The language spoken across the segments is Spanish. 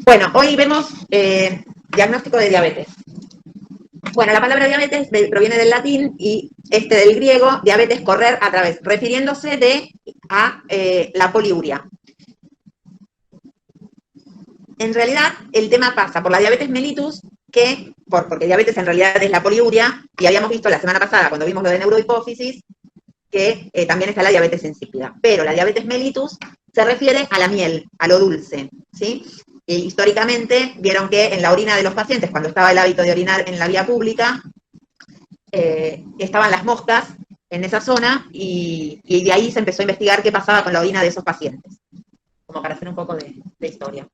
Bueno, hoy vemos diagnóstico de diabetes. Bueno, la palabra diabetes proviene del latín y del griego, diabetes, correr a través, refiriéndose a la poliuria. En realidad, el tema pasa por la diabetes mellitus, porque diabetes en realidad es la poliuria, y habíamos visto la semana pasada, cuando vimos lo de neurohipófisis, que también está la diabetes insípida. Pero la diabetes mellitus se refiere a la miel, a lo dulce, ¿sí? Históricamente, vieron que en la orina de los pacientes, cuando estaba el hábito de orinar en la vía pública, estaban las moscas en esa zona, y de ahí se empezó a investigar qué pasaba con la orina de esos pacientes, como para hacer un poco de historia.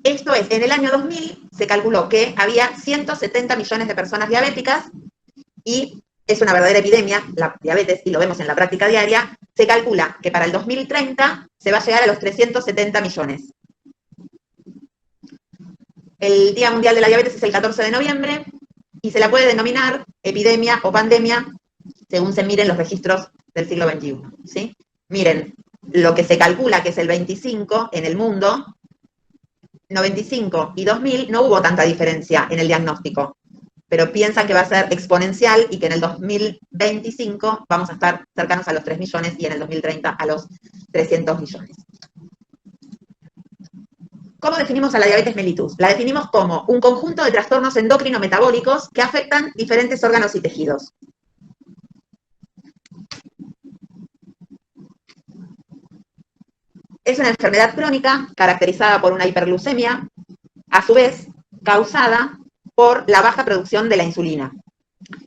Esto es, en el año 2000 se calculó que había 170 millones de personas diabéticas, y es una verdadera epidemia, la diabetes, y lo vemos en la práctica diaria. Se calcula que para el 2030 se va a llegar a los 370 millones. El Día Mundial de la Diabetes es el 14 de noviembre, y se la puede denominar epidemia o pandemia según se miren los registros del siglo XXI, ¿sí? Miren, lo que se calcula que es el 25 en el mundo, 95 y 2000 no hubo tanta diferencia en el diagnóstico, pero piensan que va a ser exponencial y que en el 2025 vamos a estar cercanos a los 3 millones y en el 2030 a los 300 millones. ¿Cómo definimos a la diabetes mellitus? La definimos como un conjunto de trastornos endocrino-metabólicos que afectan diferentes órganos y tejidos. Es una enfermedad crónica caracterizada por una hiperglucemia, a su vez causada por la baja producción de la insulina.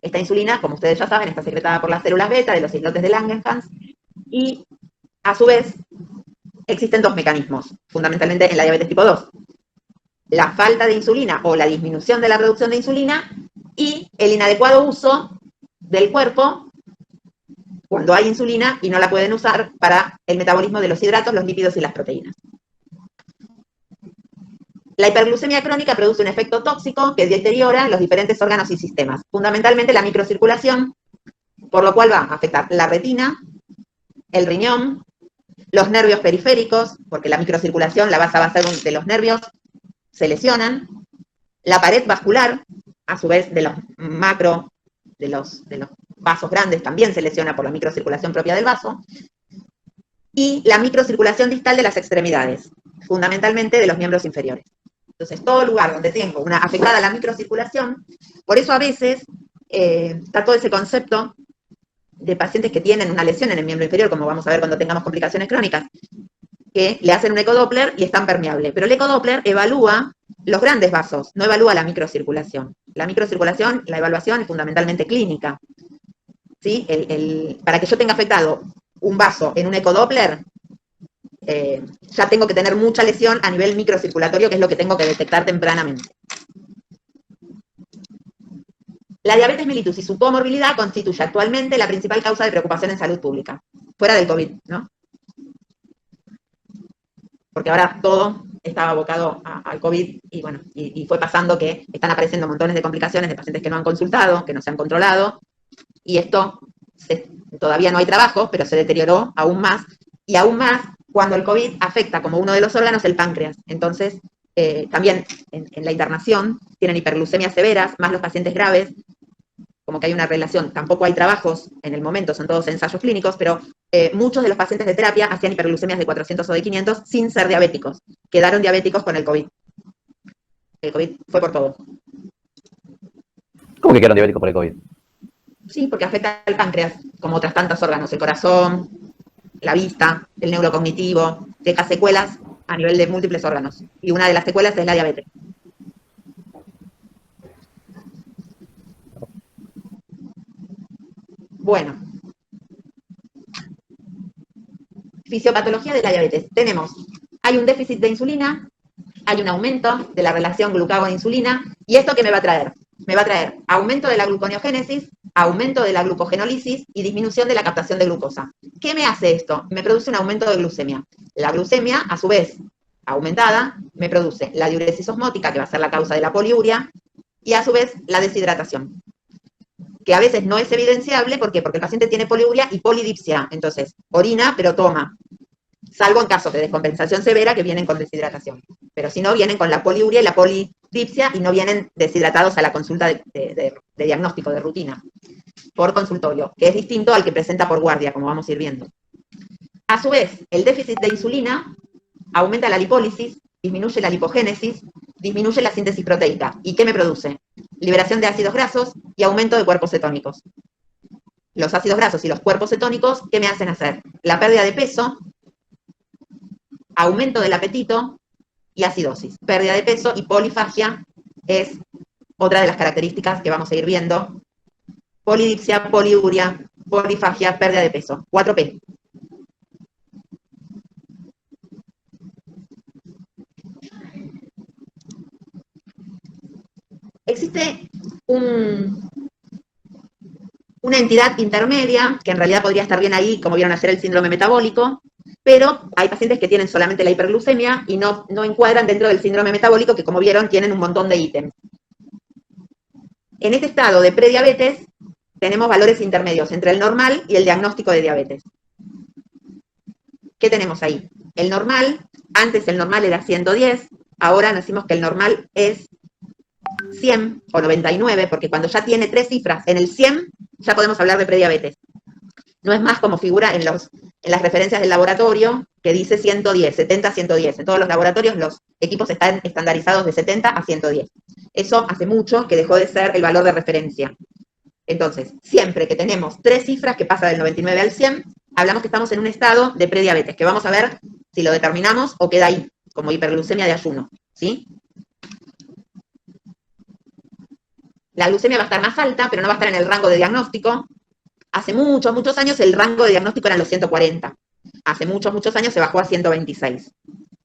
Esta insulina, como ustedes ya saben, está secretada por las células beta de los islotes de Langerhans, y a su vez existen dos mecanismos, fundamentalmente en la diabetes tipo 2. La falta de insulina o la disminución de la producción de insulina, y el inadecuado uso del cuerpo cuando hay insulina y no la pueden usar para el metabolismo de los hidratos, los lípidos y las proteínas. La hiperglucemia crónica produce un efecto tóxico que deteriora los diferentes órganos y sistemas, fundamentalmente la microcirculación, por lo cual va a afectar la retina, el riñón, los nervios periféricos, porque la microcirculación, la base de los nervios, se lesionan, la pared vascular, a su vez de los vasos grandes, también se lesiona por la microcirculación propia del vaso, y la microcirculación distal de las extremidades, fundamentalmente de los miembros inferiores. Entonces, todo lugar donde tengo una afectada la microcirculación, por eso a veces está todo ese concepto de pacientes que tienen una lesión en el miembro inferior, como vamos a ver cuando tengamos complicaciones crónicas, que le hacen un ecodoppler y es tan permeable. Pero el ecodoppler evalúa los grandes vasos, no evalúa la microcirculación. La microcirculación, la evaluación es fundamentalmente clínica, ¿sí? Para que yo tenga afectado un vaso en un ecodoppler, ya tengo que tener mucha lesión a nivel microcirculatorio, que es lo que tengo que detectar tempranamente. La diabetes mellitus y su comorbilidad constituye actualmente la principal causa de preocupación en salud pública, fuera del COVID, ¿no? Porque ahora todo estaba abocado al COVID, y bueno, y fue pasando que están apareciendo montones de complicaciones de pacientes que no han consultado, que no se han controlado, y esto todavía no hay trabajo, pero se deterioró aún más, y aún más cuando el COVID afecta como uno de los órganos el páncreas. Entonces, también en la internación tienen hiperglucemias severas, más los pacientes graves, como que hay una relación. Tampoco hay trabajos en el momento, son todos ensayos clínicos, pero muchos de los pacientes de terapia hacían hiperglucemias de 400 o de 500 sin ser diabéticos. Quedaron diabéticos con el COVID. El COVID fue por todo. ¿Cómo que quedaron diabéticos por el COVID? Sí, porque afecta al páncreas, como otras tantos órganos, el corazón, la vista, el neurocognitivo, deja secuelas a nivel de múltiples órganos. Y una de las secuelas es la diabetes. Bueno. Fisiopatología de la diabetes. Hay un déficit de insulina, hay un aumento de la relación glucagón-insulina, ¿y esto qué me va a traer? Me va a traer aumento de la gluconeogénesis, aumento de la glucogenólisis y disminución de la captación de glucosa. ¿Qué me hace esto? Me produce un aumento de glucemia. La glucemia, a su vez, aumentada, me produce la diuresis osmótica, que va a ser la causa de la poliuria, y a su vez la deshidratación, que a veces no es evidenciable. ¿Por qué? Porque el paciente tiene poliuria y polidipsia, entonces orina pero toma. salvo en casos de descompensación severa que vienen con deshidratación. Pero si no, vienen con la poliuria y la polidipsia y no vienen deshidratados a la consulta de diagnóstico, de rutina, por consultorio, que es distinto al que presenta por guardia, como vamos a ir viendo. A su vez, el déficit de insulina aumenta la lipólisis, disminuye la lipogénesis, disminuye la síntesis proteica. ¿Y qué me produce? Liberación de ácidos grasos y aumento de cuerpos cetónicos. Los ácidos grasos y los cuerpos cetónicos, ¿qué me hacen hacer? La pérdida de peso, aumento del apetito y acidosis. Pérdida de peso y polifagia es otra de las características que vamos a ir viendo. Polidipsia, poliuria, polifagia, pérdida de peso. 4P. Existe una entidad intermedia, que en realidad podría estar bien ahí, como vieron ayer, el síndrome metabólico, pero hay pacientes que tienen solamente la hiperglucemia y no encuadran dentro del síndrome metabólico, que como vieron tienen un montón de ítems. En este estado de prediabetes tenemos valores intermedios entre el normal y el diagnóstico de diabetes. ¿Qué tenemos ahí? El normal, antes el normal era 110, ahora decimos que el normal es 100 o 99, porque cuando ya tiene 3 cifras en el 100, ya podemos hablar de prediabetes. No es más como figura en las referencias del laboratorio, que dice 110, 70 a 110. En todos los laboratorios los equipos están estandarizados de 70 a 110. Eso hace mucho que dejó de ser el valor de referencia. Entonces, siempre que tenemos 3 cifras, que pasa del 99 al 100, hablamos que estamos en un estado de prediabetes, que vamos a ver si lo determinamos o queda ahí, como hiperglucemia de ayuno, ¿sí? La glucemia va a estar más alta, pero no va a estar en el rango de diagnóstico. Hace muchos, muchos años el rango de diagnóstico eran los 140. Hace muchos, muchos años se bajó a 126.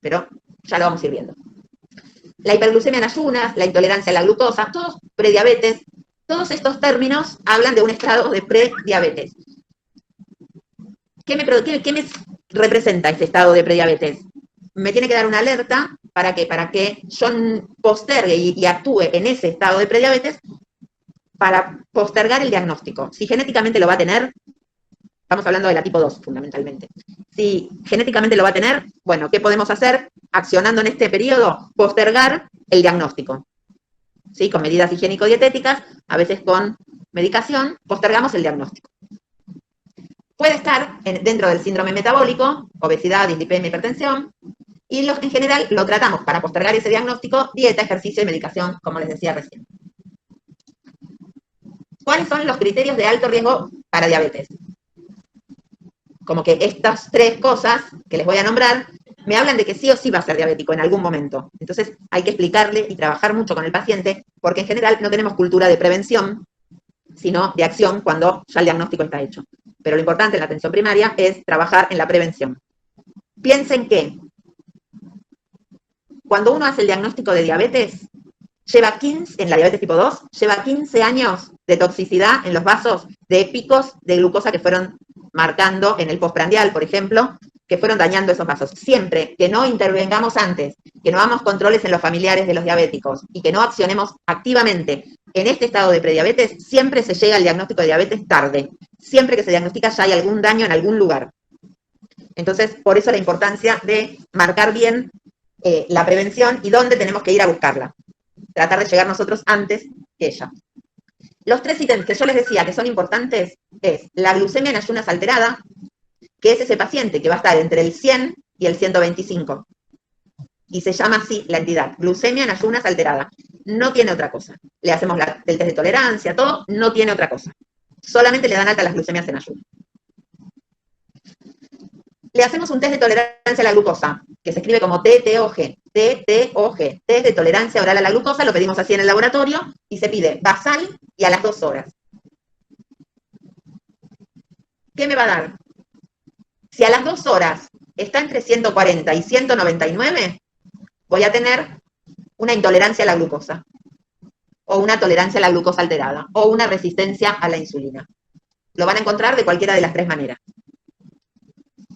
Pero ya lo vamos a ir viendo. La hiperglucemia en ayunas, la intolerancia a la glucosa, todos prediabetes, todos estos términos hablan de un estado de prediabetes. ¿Qué me representa este estado de prediabetes? Me tiene que dar una alerta para que yo postergue y actúe en ese estado de prediabetes para postergar el diagnóstico. Si genéticamente lo va a tener, estamos hablando de la tipo 2 fundamentalmente. Si genéticamente lo va a tener, bueno, ¿qué podemos hacer? Accionando en este periodo, postergar el diagnóstico. ¿Sí? Con medidas higiénico-dietéticas, a veces con medicación, postergamos el diagnóstico. Puede estar dentro del síndrome metabólico, obesidad, dislipemia, hipertensión, y en general lo tratamos para postergar ese diagnóstico, dieta, ejercicio y medicación, como les decía recién. ¿Cuáles son los criterios de alto riesgo para diabetes? Como que estas 3 cosas que les voy a nombrar me hablan de que sí o sí va a ser diabético en algún momento. Entonces hay que explicarle y trabajar mucho con el paciente, porque en general no tenemos cultura de prevención, sino de acción cuando ya el diagnóstico está hecho. Pero lo importante en la atención primaria es trabajar en la prevención. Piensen que cuando uno hace el diagnóstico de diabetes, en la diabetes tipo 2, lleva 15 años de toxicidad en los vasos de picos de glucosa que fueron marcando en el postprandial, por ejemplo, que fueron dañando esos vasos. Siempre que no intervengamos antes, que no hagamos controles en los familiares de los diabéticos y que no accionemos activamente en este estado de prediabetes, siempre se llega al diagnóstico de diabetes tarde. Siempre que se diagnostica ya hay algún daño en algún lugar. Entonces, por eso la importancia de marcar bien la prevención y dónde tenemos que ir a buscarla. Tratar de llegar nosotros antes que ella. Los 3 ítems que yo les decía que son importantes es la glucemia en ayunas alterada, que es ese paciente que va a estar entre el 100 y el 125. Y se llama así la entidad, glucemia en ayunas alterada. No tiene otra cosa. Le hacemos el test de tolerancia, todo, no tiene otra cosa. Solamente le dan alta las glucemias en ayunas. Le hacemos un test de tolerancia a la glucosa, que se escribe como TTOG, TTOG, test de tolerancia oral a la glucosa, lo pedimos así en el laboratorio, y se pide basal y a las 2 horas. ¿Qué me va a dar? Si a las 2 horas está entre 140 y 199, voy a tener una intolerancia a la glucosa, o una tolerancia a la glucosa alterada, o una resistencia a la insulina. Lo van a encontrar de cualquiera de las 3 maneras.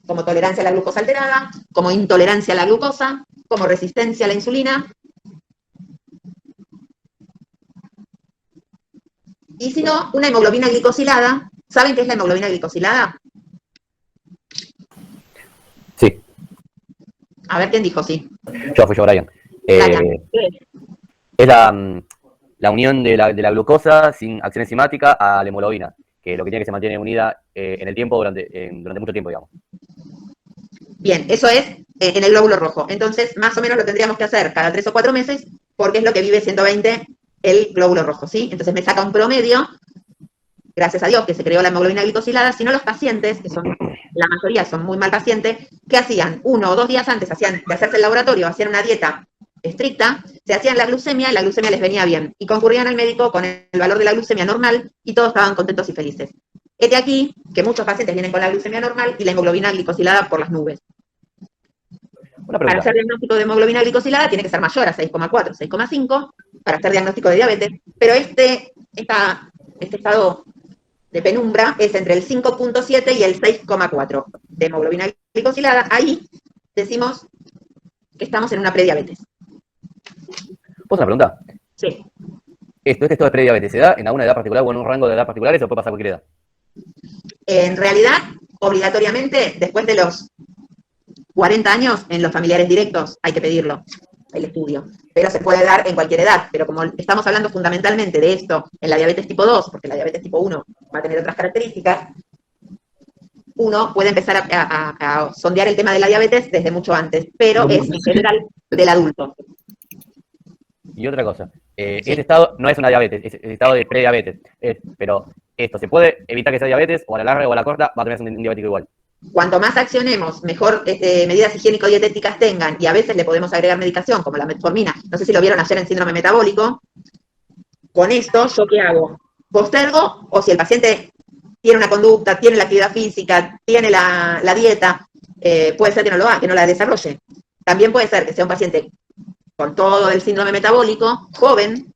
Como tolerancia a la glucosa alterada, como intolerancia a la glucosa, como resistencia a la insulina. Y si no, una hemoglobina glicosilada. ¿Saben qué es la hemoglobina glicosilada? Sí. A ver quién dijo sí. Fui yo, Brian. Brian. Es la unión de la glucosa sin acción enzimática a la hemoglobina, que lo que tiene que se mantiene unida en el tiempo durante mucho tiempo, digamos. Bien, eso es en el glóbulo rojo. Entonces, más o menos lo tendríamos que hacer cada 3 o 4 meses, porque es lo que vive 120 el glóbulo rojo, ¿sí? Entonces me saca un promedio, gracias a Dios que se creó la hemoglobina glicosilada, si no los pacientes, que son, la mayoría son muy mal pacientes, ¿qué hacían? 1 o 2 días antes de hacerse el laboratorio, hacían una dieta estricta, se hacían la glucemia y la glucemia les venía bien. Y concurrían al médico con el valor de la glucemia normal y todos estaban contentos y felices. Este aquí, que muchos pacientes vienen con la glucemia normal y la hemoglobina glicosilada por las nubes. Una Para pregunta. hacer diagnóstico de hemoglobina glicosilada tiene que ser mayor a 6,4, 6,5 para hacer diagnóstico de diabetes, pero este estado de penumbra es entre el 5,7 y el 6,4 de hemoglobina glicosilada. Ahí decimos que estamos en una prediabetes. ¿Puedo hacer una pregunta? Sí. Este estado de prediabetes se da en alguna edad particular o en un rango de edad particular, eso puede pasar a cualquier edad. En realidad, obligatoriamente, después de los 40 años, en los familiares directos hay que pedirlo, el estudio. Pero se puede dar en cualquier edad. Pero como estamos hablando fundamentalmente de esto en la diabetes tipo 2, porque la diabetes tipo 1 va a tener otras características, uno puede empezar a sondear el tema de la diabetes desde mucho antes, pero es en general del adulto. Y otra cosa, Sí. este estado no es una diabetes, es el estado de prediabetes. Pero esto, ¿se puede evitar que sea diabetes o a la larga o a la corta va a tener un diabético igual? Cuanto más accionemos, mejor medidas higiénico-dietéticas tengan, y a veces le podemos agregar medicación, como la metformina. No sé si lo vieron ayer en síndrome metabólico. Con esto, ¿yo qué hago? Postergo, o si el paciente tiene una conducta, tiene la actividad física, tiene la dieta, puede ser que no lo haga, que no la desarrolle. También puede ser que sea un paciente con todo el síndrome metabólico, joven.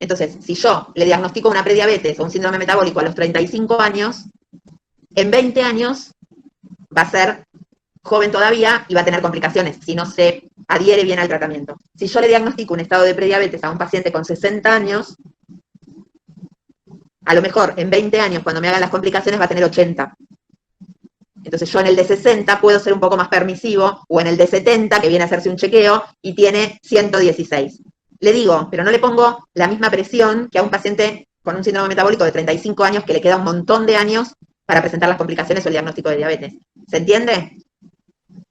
Entonces, si yo le diagnostico una prediabetes o un síndrome metabólico a los 35 años, en 20 años va a ser joven todavía y va a tener complicaciones si no se adhiere bien al tratamiento. Si yo le diagnostico un estado de prediabetes a un paciente con 60 años, a lo mejor en 20 años, cuando me hagan las complicaciones, va a tener 80. Entonces yo en el de 60 puedo ser un poco más permisivo, o en el de 70, que viene a hacerse un chequeo, y tiene 116. Le digo, pero no le pongo la misma presión que a un paciente con un síndrome metabólico de 35 años, que le queda un montón de años para presentar las complicaciones o el diagnóstico de diabetes. ¿Se entiende?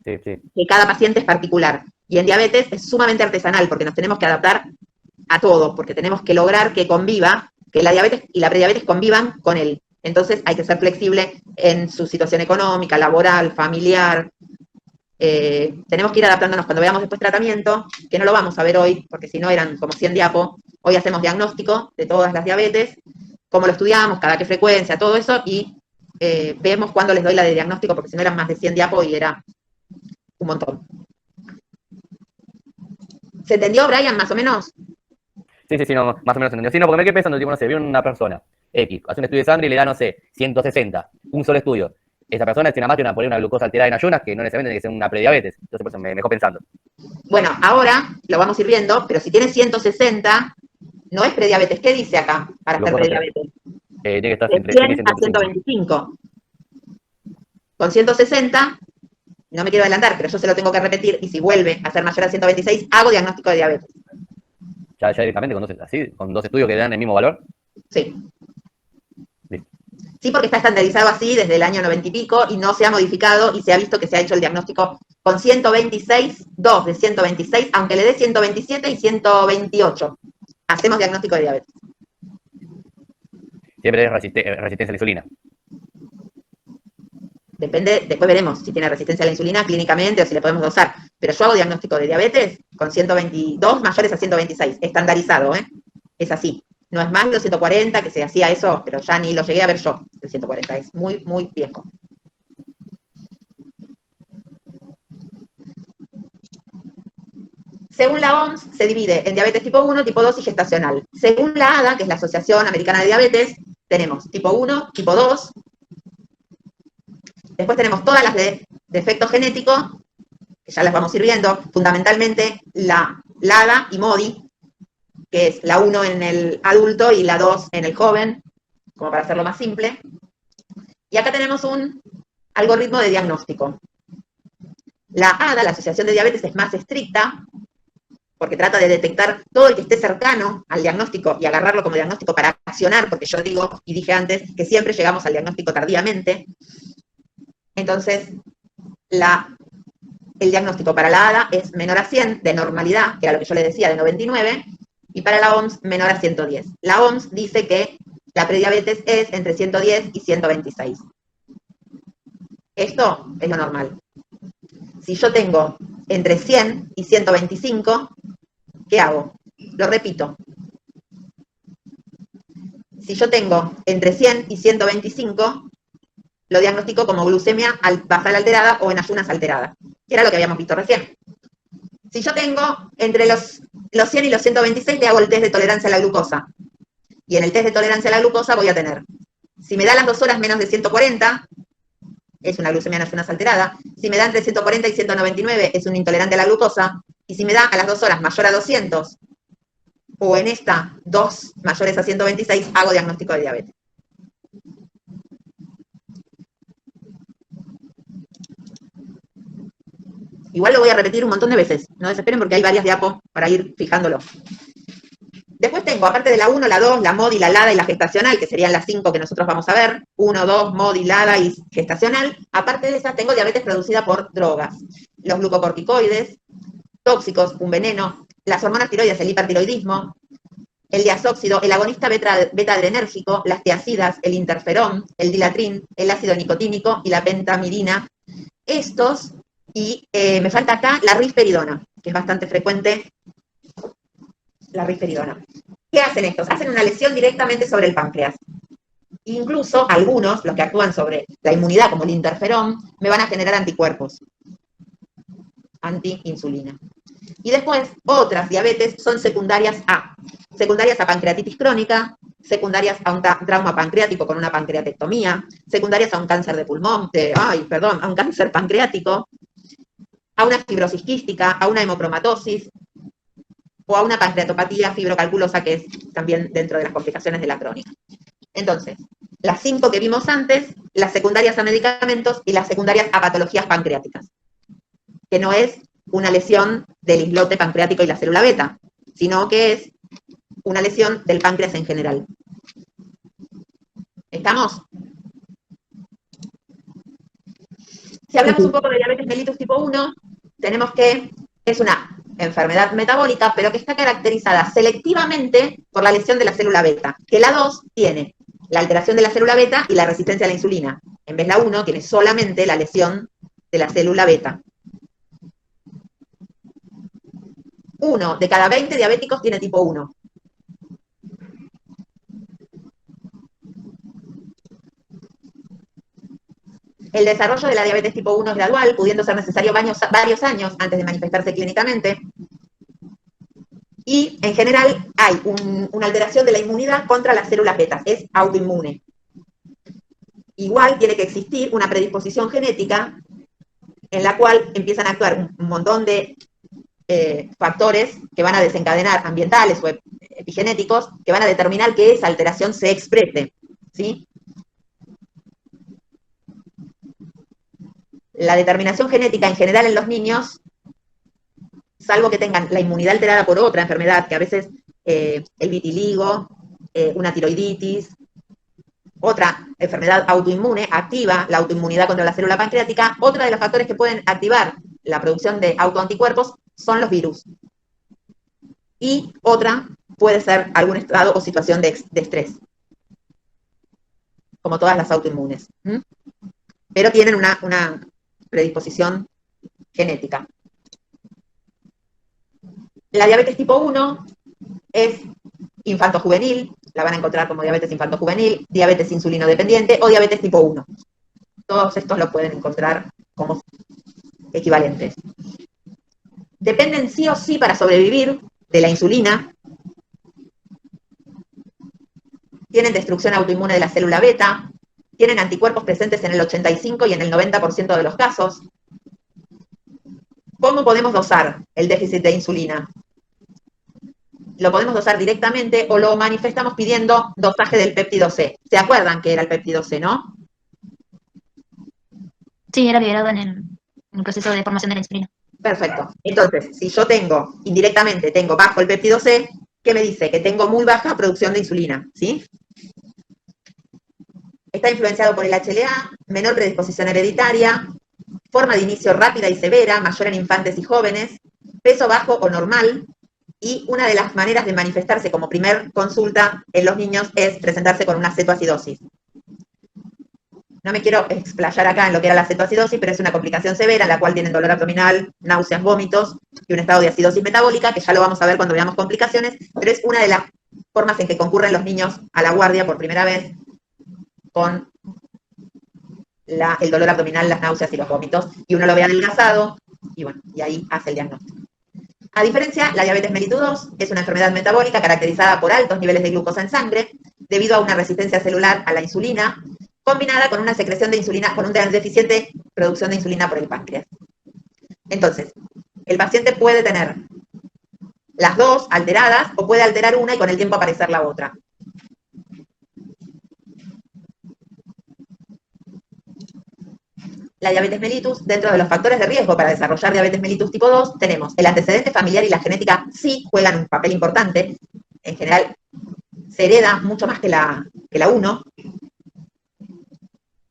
Sí, sí. Que cada paciente es particular. Y en diabetes es sumamente artesanal, porque nos tenemos que adaptar a todo, porque tenemos que lograr que conviva, que la diabetes y la prediabetes convivan con él. Entonces hay que ser flexible en su situación económica, laboral, familiar. Tenemos que ir adaptándonos cuando veamos después tratamiento, que no lo vamos a ver hoy, porque si no eran como 100 diapos. Hoy hacemos diagnóstico de todas las diabetes, cómo lo estudiamos, cada qué frecuencia, todo eso, y vemos cuándo les doy la de diagnóstico, porque si no eran más de 100 diapos y era un montón. ¿Se entendió, Brian, más o menos? Sí, no, más o menos entendido. Sí, no, porque me quedé pensando, tipo, no sé, vi una persona X, hace un estudio de sangre y le da, no sé, 160, un solo estudio. Esa persona tiene más de una glucosa alterada en ayunas que no necesariamente tiene que ser una prediabetes. Entonces, por eso me dejó pensando. Bueno, ahora lo vamos a ir viendo, pero si tiene 160, no es prediabetes. ¿Qué dice acá para ser Glucosa alterada. prediabetes? Tiene que estar De entre 100 y 100 a 125. 125. Con 160, no me quiero adelantar, pero yo se lo tengo que repetir, y si vuelve a ser mayor a 126, hago diagnóstico de diabetes. Ya directamente con dos estudios que dan el mismo valor. Sí. Listo. Sí, porque está estandarizado así desde el año 90 y pico y no se ha modificado y se ha visto que se ha hecho el diagnóstico con 126, 2 de 126, aunque le dé 127 y 128. Hacemos diagnóstico de diabetes. Siempre es resistencia a la insulina. Depende, después veremos si tiene resistencia a la insulina clínicamente o si le podemos dosar. Pero yo hago diagnóstico de diabetes con 122 mayores a 126, estandarizado, ¿eh? Es así. No es más de los 140 que se hacía eso, pero ya ni lo llegué a ver yo, el 140. Es muy, muy viejo. Según la OMS, se divide en diabetes tipo 1, tipo 2 y gestacional. Según la ADA, que es la Asociación Americana de Diabetes, tenemos tipo 1, tipo 2. Después tenemos todas las de defecto genético, que ya las vamos a ir viendo, fundamentalmente la LADA y MODI, que es la 1 en el adulto y la 2 en el joven, como para hacerlo más simple. Y acá tenemos un algoritmo de diagnóstico. La ADA, la Asociación de Diabetes, es más estricta, porque trata de detectar todo el que esté cercano al diagnóstico y agarrarlo como diagnóstico para accionar, porque yo digo, y dije antes, que siempre llegamos al diagnóstico tardíamente. Entonces, el diagnóstico para la ADA es menor a 100 de normalidad, que era lo que yo le decía, de 99, y para la OMS menor a 110. La OMS dice que la prediabetes es entre 110 y 126. Esto es lo normal. Si yo tengo entre 100 y 125, ¿qué hago? Lo repito. Si yo tengo entre 100 y 125, lo diagnostico como glucemia basal alterada o en ayunas alteradas, que era lo que habíamos visto recién. Si yo tengo entre los 100 y los 126, le hago el test de tolerancia a la glucosa. Y en el test de tolerancia a la glucosa voy a tener, si me da las 2 horas menos de 140, es una glucemia en ayunas alterada. Si me da entre 140 y 199, es un intolerante a la glucosa. Y si me da a las 2 horas mayor a 200, o en esta 2 mayores a 126, hago diagnóstico de diabetes. Igual lo voy a repetir un montón de veces, no desesperen porque hay varias diapos para ir fijándolo. Después tengo, aparte de la 1, la 2, la MODI, la LADA y la gestacional, que serían las 5 que nosotros vamos a ver, 1, 2, MODI, LADA y gestacional. Aparte de esas, tengo diabetes producida por drogas, los glucocorticoides, tóxicos, un veneno, las hormonas tiroides, el hipertiroidismo, el diazóxido, el agonista beta-adrenérgico, las tiazidas, el interferón, el dilatrin, el ácido nicotínico y la pentamidina. Estos, y me falta acá la risperidona, que es bastante frecuente, la risperidona. ¿Qué hacen estos? Hacen una lesión directamente sobre el páncreas. Incluso algunos, los que actúan sobre la inmunidad, como el interferón, me van a generar anticuerpos, anti-insulina. Y después, otras diabetes son secundarias a pancreatitis crónica, secundarias a un trauma pancreático con una pancreatectomía, secundarias a un cáncer de pulmón, a un cáncer pancreático, a una fibrosis quística, a una hemocromatosis, o a una pancreatopatía fibrocalculosa, que es también dentro de las complicaciones de la crónica. Entonces, las 5 que vimos antes, las secundarias a medicamentos y las secundarias a patologías pancreáticas, que no es una lesión del islote pancreático y la célula beta, sino que es una lesión del páncreas en general. ¿Estamos? Si hablamos un poco de diabetes mellitus tipo 1, tenemos que es una enfermedad metabólica, pero que está caracterizada selectivamente por la lesión de la célula beta, que la 2 tiene la alteración de la célula beta y la resistencia a la insulina. En vez la 1 tiene solamente la lesión de la célula beta. 1 de cada 20 diabéticos tiene tipo 1. El desarrollo de la diabetes tipo 1 es gradual, pudiendo ser necesario varios años antes de manifestarse clínicamente. Y, en general, hay una alteración de la inmunidad contra las células beta. Es autoinmune. Igual tiene que existir una predisposición genética en la cual empiezan a actuar un montón de factores que van a desencadenar, ambientales o epigenéticos, que van a determinar que esa alteración se exprese, ¿sí? La determinación genética en general en los niños, salvo que tengan la inmunidad alterada por otra enfermedad, que a veces el vitiligo, una tiroiditis, otra enfermedad autoinmune, activa la autoinmunidad contra la célula pancreática. Otro de los factores que pueden activar la producción de autoanticuerpos son los virus. Y otra puede ser algún estado o situación de estrés, como todas las autoinmunes. Pero tienen una predisposición genética. La diabetes tipo 1 es infanto-juvenil, la van a encontrar como diabetes infanto-juvenil, diabetes insulino dependiente o diabetes tipo 1. Todos estos lo pueden encontrar como equivalentes. Dependen sí o sí para sobrevivir de la insulina. Tienen destrucción autoinmune de la célula beta, tienen anticuerpos presentes en el 85 y en el 90% de los casos. ¿Cómo podemos dosar el déficit de insulina? Lo podemos dosar directamente o lo manifestamos pidiendo dosaje del péptido C. ¿Se acuerdan que era el péptido C, no? Sí, era liberado en el En el proceso de formación de la insulina. Perfecto. Entonces, si yo tengo, indirectamente, tengo bajo el péptido C, ¿qué me dice? Que tengo muy baja producción de insulina, ¿sí? Está influenciado por el HLA, menor predisposición hereditaria, forma de inicio rápida y severa, mayor en infantes y jóvenes, peso bajo o normal, y una de las maneras de manifestarse como primer consulta en los niños es presentarse con una cetoacidosis. No me quiero explayar acá en lo que era la cetoacidosis, pero es una complicación severa en la cual tienen dolor abdominal, náuseas, vómitos y un estado de acidosis metabólica, que ya lo vamos a ver cuando veamos complicaciones, pero es una de las formas en que concurren los niños a la guardia por primera vez con el dolor abdominal, las náuseas y los vómitos, y uno lo ve adelgazado, y bueno, y ahí hace el diagnóstico. A diferencia, la diabetes mellitus 2 es una enfermedad metabólica caracterizada por altos niveles de glucosa en sangre, debido a una resistencia celular a la insulina, combinada con una secreción de insulina, con una deficiente producción de insulina por el páncreas. Entonces, el paciente puede tener las dos alteradas, o puede alterar una y con el tiempo aparecer la otra. La diabetes mellitus, dentro de los factores de riesgo para desarrollar diabetes mellitus tipo 2, tenemos el antecedente familiar y la genética sí juegan un papel importante. En general, se hereda mucho más que la 1.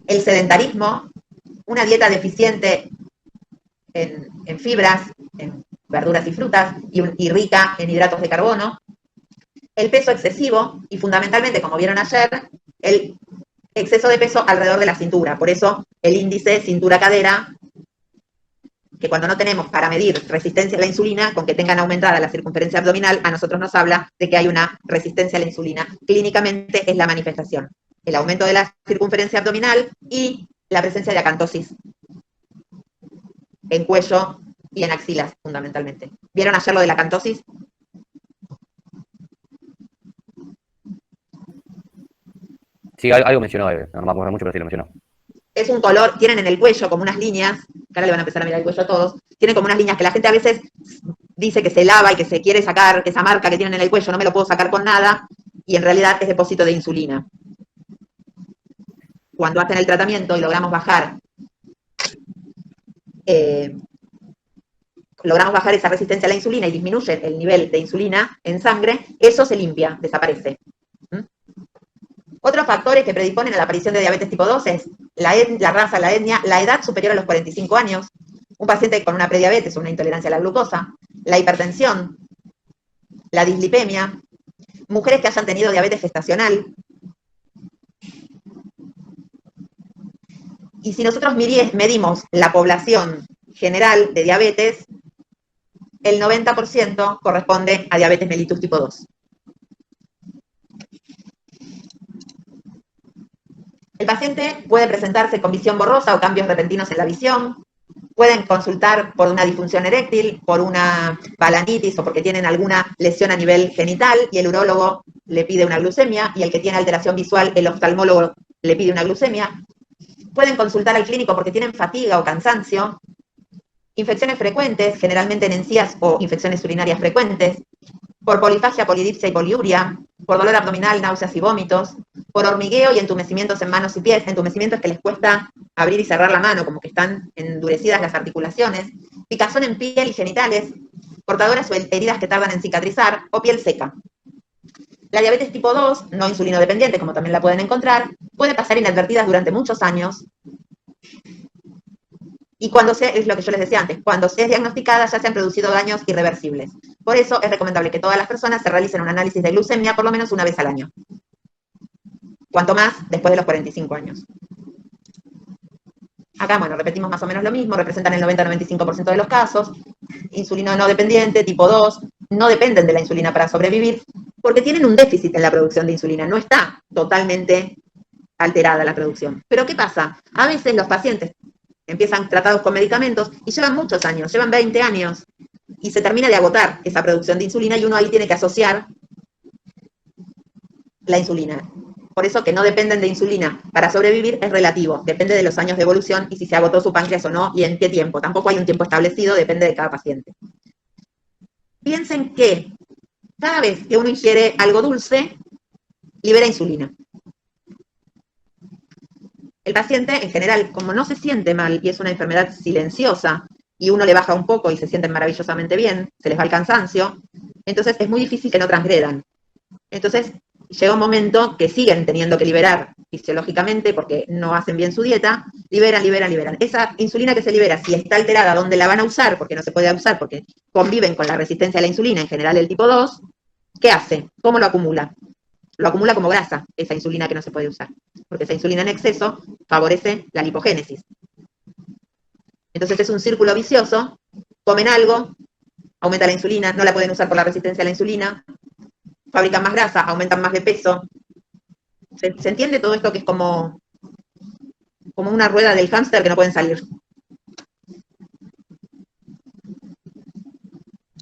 El sedentarismo, una dieta deficiente en fibras, en verduras y frutas, y rica en hidratos de carbono. El peso excesivo, y fundamentalmente, como vieron ayer, el exceso de peso alrededor de la cintura. Por eso el índice cintura-cadera, que cuando no tenemos para medir resistencia a la insulina, con que tengan aumentada la circunferencia abdominal, a nosotros nos habla de que hay una resistencia a la insulina. Clínicamente es la manifestación, el aumento de la circunferencia abdominal y la presencia de acantosis en cuello y en axilas, fundamentalmente. ¿Vieron ayer lo de la acantosis? Sí, algo mencionó, no me acuerdo mucho, pero sí lo mencionó. Es un color, tienen en el cuello como unas líneas, que ahora le van a empezar a mirar el cuello a todos, tienen como unas líneas que la gente a veces dice que se lava y que se quiere sacar esa marca que tienen en el cuello, no me lo puedo sacar con nada, y en realidad es depósito de insulina. Cuando hacen el tratamiento y logramos bajar esa resistencia a la insulina y disminuye el nivel de insulina en sangre, eso se limpia, desaparece. Otros factores que predisponen a la aparición de diabetes tipo 2 es la raza, la etnia, la edad superior a los 45 años, un paciente con una prediabetes o una intolerancia a la glucosa, la hipertensión, la dislipemia, mujeres que hayan tenido diabetes gestacional. Y si nosotros medimos la población general de diabetes, el 90% corresponde a diabetes mellitus tipo 2. El paciente puede presentarse con visión borrosa o cambios repentinos en la visión, pueden consultar por una disfunción eréctil, por una balanitis o porque tienen alguna lesión a nivel genital y el urólogo le pide una glucemia, y el que tiene alteración visual, el oftalmólogo le pide una glucemia. Pueden consultar al clínico porque tienen fatiga o cansancio, infecciones frecuentes, generalmente en encías o infecciones urinarias frecuentes, por polifagia, polidipsia y poliuria, por dolor abdominal, náuseas y vómitos, por hormigueo y entumecimientos en manos y pies. Entumecimientos que les cuesta abrir y cerrar la mano, como que están endurecidas las articulaciones, picazón en piel y genitales, cortadoras o heridas que tardan en cicatrizar, o piel seca. La diabetes tipo 2, no insulinodependiente, como también la pueden encontrar, puede pasar inadvertida durante muchos años. Y es lo que yo les decía antes, cuando se es diagnosticada ya se han producido daños irreversibles. Por eso es recomendable que todas las personas se realicen un análisis de glucemia por lo menos una vez al año. Cuanto más después de los 45 años. Acá, bueno, repetimos más o menos lo mismo, representan el 90-95% de los casos. Insulino no dependiente, tipo 2, no dependen de la insulina para sobrevivir, porque tienen un déficit en la producción de insulina, no está totalmente alterada la producción. Pero ¿qué pasa? A veces los pacientes empiezan tratados con medicamentos y llevan muchos años, llevan 20 años, y se termina de agotar esa producción de insulina y uno ahí tiene que asociar la insulina. Por eso que no dependen de insulina para sobrevivir es relativo, depende de los años de evolución y si se agotó su páncreas o no y en qué tiempo. Tampoco hay un tiempo establecido, depende de cada paciente. Piensen que cada vez que uno ingiere algo dulce, libera insulina. el paciente, en general, como no se siente mal y es una enfermedad silenciosa, y uno le baja un poco y se sienten maravillosamente bien, se les va el cansancio, entonces es muy difícil que no transgredan. Entonces, llega un momento que siguen teniendo que liberar fisiológicamente porque no hacen bien su dieta, liberan. Esa insulina que se libera, si está alterada, ¿dónde la van a usar? Porque no se puede usar, porque conviven con la resistencia a la insulina, en general el tipo 2, ¿qué hace? ¿Cómo lo acumula? Lo acumula como grasa, esa insulina que no se puede usar, porque esa insulina en exceso favorece la lipogénesis. Entonces es un círculo vicioso, comen algo, aumenta la insulina, no la pueden usar por la resistencia a la insulina, fabrican más grasa, aumentan más de peso. ¿Se entiende todo esto que es como una rueda del hámster que no pueden salir?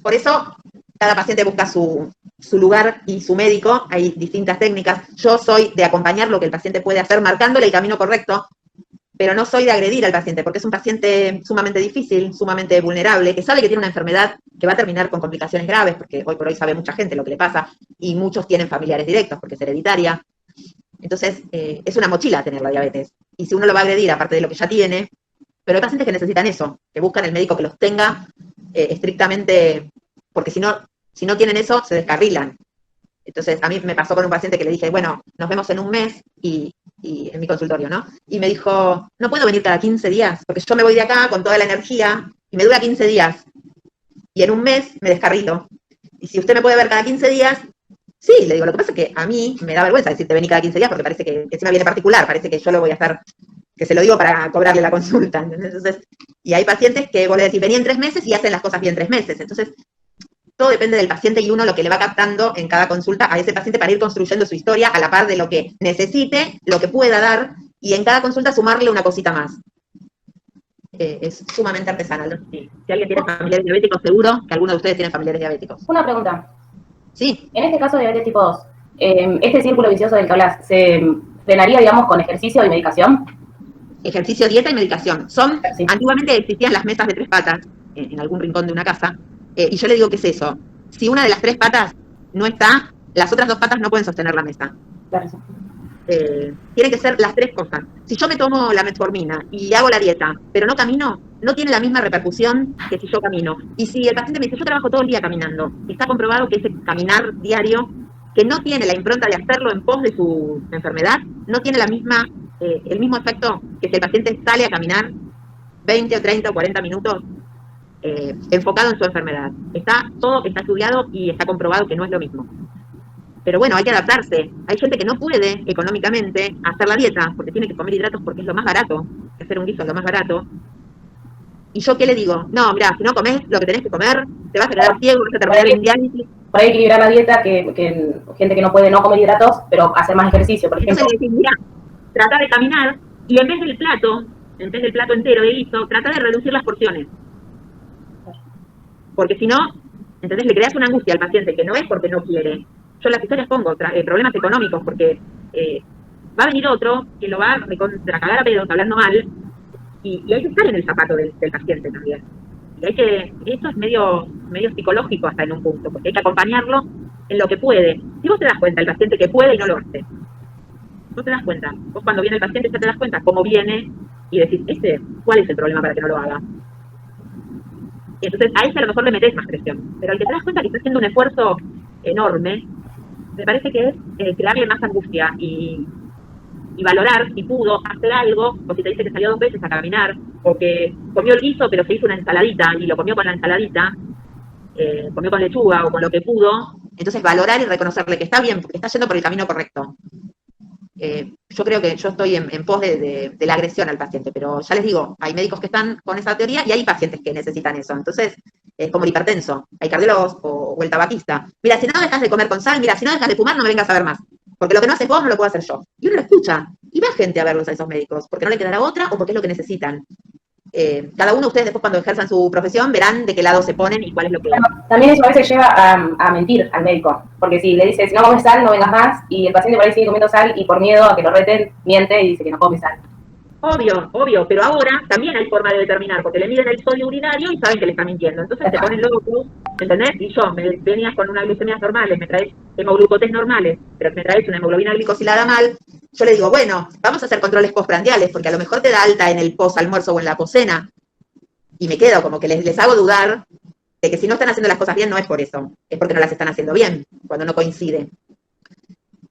Por eso, cada paciente busca su lugar y su médico, hay distintas técnicas. Yo soy de acompañar lo que el paciente puede hacer, marcándole el camino correcto, pero no soy de agredir al paciente, porque es un paciente sumamente difícil, sumamente vulnerable, que sabe que tiene una enfermedad que va a terminar con complicaciones graves, porque hoy por hoy sabe mucha gente lo que le pasa, y muchos tienen familiares directos, porque es hereditaria. Entonces, es una mochila tener la diabetes. Y si uno lo va a agredir, aparte de lo que ya tiene, pero hay pacientes que necesitan eso, que buscan el médico que los tenga estrictamente, porque si no tienen eso, se descarrilan. Entonces, a mí me pasó con un paciente que le dije, bueno, nos vemos en un mes, y en mi consultorio, ¿no? Y me dijo, no puedo venir cada 15 días, porque yo me voy de acá con toda la energía, y me dura 15 días, y en un mes me descarrilo. Y si usted me puede ver cada 15 días, sí, le digo, lo que pasa es que a mí me da vergüenza decirte vení cada 15 días, porque parece que encima viene particular, parece que yo lo voy a hacer, que se lo digo para cobrarle la consulta, ¿entendés? Entonces, y hay pacientes que vos le decís, vení en 3 meses y hacen las cosas bien 3 meses. Entonces, todo depende del paciente y uno lo que le va captando en cada consulta a ese paciente para ir construyendo su historia a la par de lo que necesite, lo que pueda dar, y en cada consulta sumarle una cosita más. Es sumamente artesanal. Sí. Si alguien tiene familiares diabéticos, seguro que alguno de ustedes tiene familiares diabéticos. Una pregunta. Sí. En este caso de diabetes tipo 2, ¿este círculo vicioso del que hablas se frenaría, digamos, con ejercicio y medicación? Ejercicio, dieta y medicación. Sí. Antiguamente existían las mesas de 3 patas en algún rincón de una casa, y yo le digo, ¿qué es eso? Si una de las 3 patas no está, las otras 2 patas no pueden sostener la mesa. Claro. Tienen que ser las 3 cosas. Si yo me tomo la metformina y hago la dieta, pero no camino, no tiene la misma repercusión que si yo camino. Y si el paciente me dice, yo trabajo todo el día caminando, está comprobado que ese caminar diario, que no tiene la impronta de hacerlo en pos de su enfermedad, no tiene el mismo efecto que si el paciente sale a caminar 20 o 30 o 40 minutos enfocado en su enfermedad. Todo está estudiado y está comprobado que no es lo mismo. Pero bueno, hay que adaptarse. Hay gente que no puede económicamente hacer la dieta porque tiene que comer hidratos porque es lo más barato. Hacer un guiso es lo más barato. ¿Y yo qué le digo? No, mira, si no comes lo que tenés que comer, te vas a quedar ciego, vas a terminar en diálisis. Para equilibrar la dieta, que gente que no puede no comer hidratos, pero hacer más ejercicio, por ejemplo. Entonces le decís, mira, trata de caminar y en vez del plato entero de guiso, trata de reducir las porciones. Porque si no, entonces le creas una angustia al paciente que no es porque no quiere. Yo en las historias pongo problemas económicos, porque va a venir otro que lo va a cagar a pedos hablando mal, y hay que estar en el zapato del paciente también. Y esto es medio psicológico hasta en un punto, porque hay que acompañarlo en lo que puede. Si vos te das cuenta, el paciente que puede y no lo hace, vos te das cuenta. Vos cuando viene el paciente ya te das cuenta cómo viene y decís, ¿cuál es el problema para que no lo haga? Y entonces a ese a lo mejor le metés más presión. Pero al que te das cuenta que está haciendo un esfuerzo enorme, me parece que es crearle más angustia y valorar si pudo hacer algo, o si te dice que salió 2 veces a caminar, o que comió el guiso pero se hizo una ensaladita y lo comió con la ensaladita, comió con lechuga o con lo que pudo. Entonces valorar y reconocerle que está bien, porque está yendo por el camino correcto. Yo creo que yo estoy en pos de la agresión al paciente, pero ya les digo, hay médicos que están con esa teoría y hay pacientes que necesitan eso. Entonces, es como el hipertenso, hay cardiólogos o el tabaquista. Mira, si no dejas de comer con sal, mira, si no dejas de fumar, no me vengas a ver más. Porque lo que no haces vos no lo puedo hacer yo. Y uno lo escucha. Y va gente a verlos a esos médicos, porque no le quedará otra o porque es lo que necesitan. Cada uno de ustedes después cuando ejerzan su profesión verán de qué lado se ponen y cuál es lo que... También eso a veces lleva a mentir al médico, porque si le dices, si no comes sal, no vengas más, y el paciente por ahí sigue comiendo sal y por miedo a que lo reten, miente y dice que no come sal. Obvio, pero ahora también hay forma de determinar, porque le miden el sodio urinario y saben que le está mintiendo. Entonces te ponen loco, ¿entendés? Y yo, me venías con unas glucemias normales, me traes hemoglucotes normales, pero me traes una hemoglobina glicosilada mal, yo le digo, bueno, vamos a hacer controles postprandiales, porque a lo mejor te da alta en el post-almuerzo o en la poscena, y me quedo como que les hago dudar de que si no están haciendo las cosas bien no es por eso, es porque no las están haciendo bien, cuando no coincide.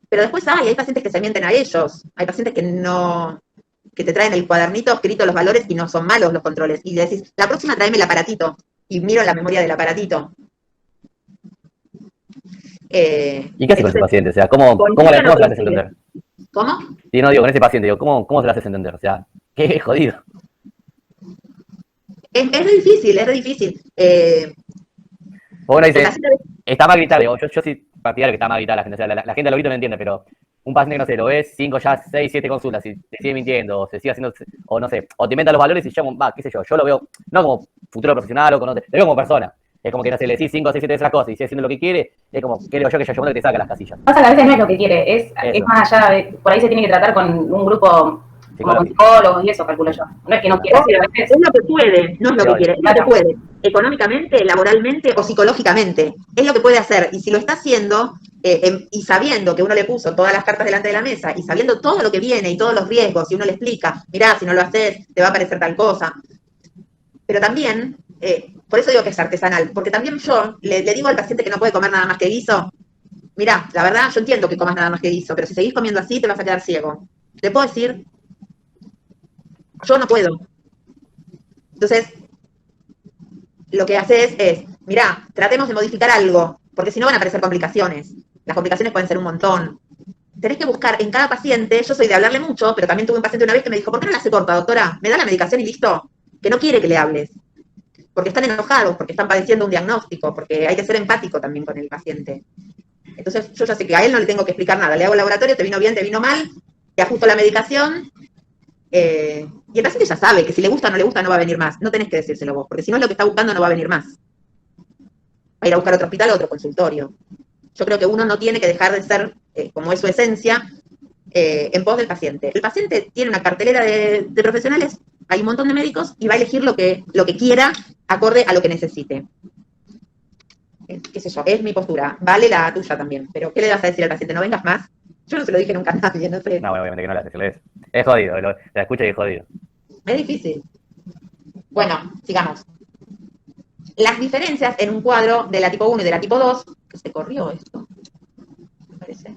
Pero después hay pacientes que se mienten a ellos, hay pacientes que te traen el cuadernito escrito los valores y no son malos los controles, y le decís, la próxima tráeme el aparatito, y miro la memoria del aparatito. ¿Y qué haces con ese paciente? O sea, ¿cómo se le haces entender? ¿Cómo? Sí, no, digo, con ese paciente, digo, ¿cómo se le haces entender? O sea, qué jodido. Es re difícil, es re difícil. Porque uno dice, está mal gritar, digo, yo sí partidario que está mal gritar a la gente, o sea, la gente lo grita no entiende, pero un paciente que no sé, lo ves 5, ya 6, 7 consultas y te sigue mintiendo, o se sigue haciendo, o no sé, o te inventa los valores y yo, qué sé yo lo veo, no como futuro profesional, lo veo como persona. Es como que no sé, le decís 5, 6, 7 veces las cosas y sigue haciendo lo que quiere, es como, creo yo que ya llegó uno que te saca las casillas. Pasa que a veces no es lo que quiere, es más allá de, por ahí se tiene que tratar con un grupo como con psicólogos y eso, calculo yo. No es que no quiera, es lo que puede, no es lo que quiere, es lo que puede, económicamente, laboralmente o psicológicamente, es lo que puede hacer, y si lo está haciendo, y sabiendo que uno le puso todas las cartas delante de la mesa, y sabiendo todo lo que viene y todos los riesgos, y uno le explica, mirá, si no lo haces, te va a parecer tal cosa, pero también, por eso digo que es artesanal, porque también yo le digo al paciente que no puede comer nada más que guiso, mirá, la verdad, yo entiendo que comas nada más que guiso, pero si seguís comiendo así, te vas a quedar ciego. Le puedo decir, yo no puedo. Entonces, lo que haces es, mirá, tratemos de modificar algo, porque si no van a aparecer complicaciones. Las complicaciones pueden ser un montón. Tenés que buscar en cada paciente, yo soy de hablarle mucho, pero también tuve un paciente una vez que me dijo, ¿por qué no la hace corta, doctora? Me da la medicación y listo, que no quiere que le hables. Porque están enojados, porque están padeciendo un diagnóstico, porque hay que ser empático también con el paciente. Entonces, yo ya sé que a él no le tengo que explicar nada. Le hago el laboratorio, te vino bien, te vino mal, te ajusto la medicación, y el paciente ya sabe que si le gusta o no le gusta no va a venir más. No tenés que decírselo vos, porque si no es lo que está buscando no va a venir más. Va a ir a buscar otro hospital o otro consultorio. Yo creo que uno no tiene que dejar de ser, como es su esencia, en pos del paciente. El paciente tiene una cartelera de profesionales, hay un montón de médicos, y va a elegir lo que quiera acorde a lo que necesite. Qué sé yo, es mi postura. Vale la tuya también. Pero ¿qué le vas a decir al paciente? ¿No vengas más? Yo no se lo dije nunca a nadie, no sé. No, obviamente que no le haces, es jodido, la escucha y es jodido. Es difícil. Bueno, sigamos. Las diferencias en un cuadro de la tipo 1 y de la tipo 2, que se corrió esto, me parece.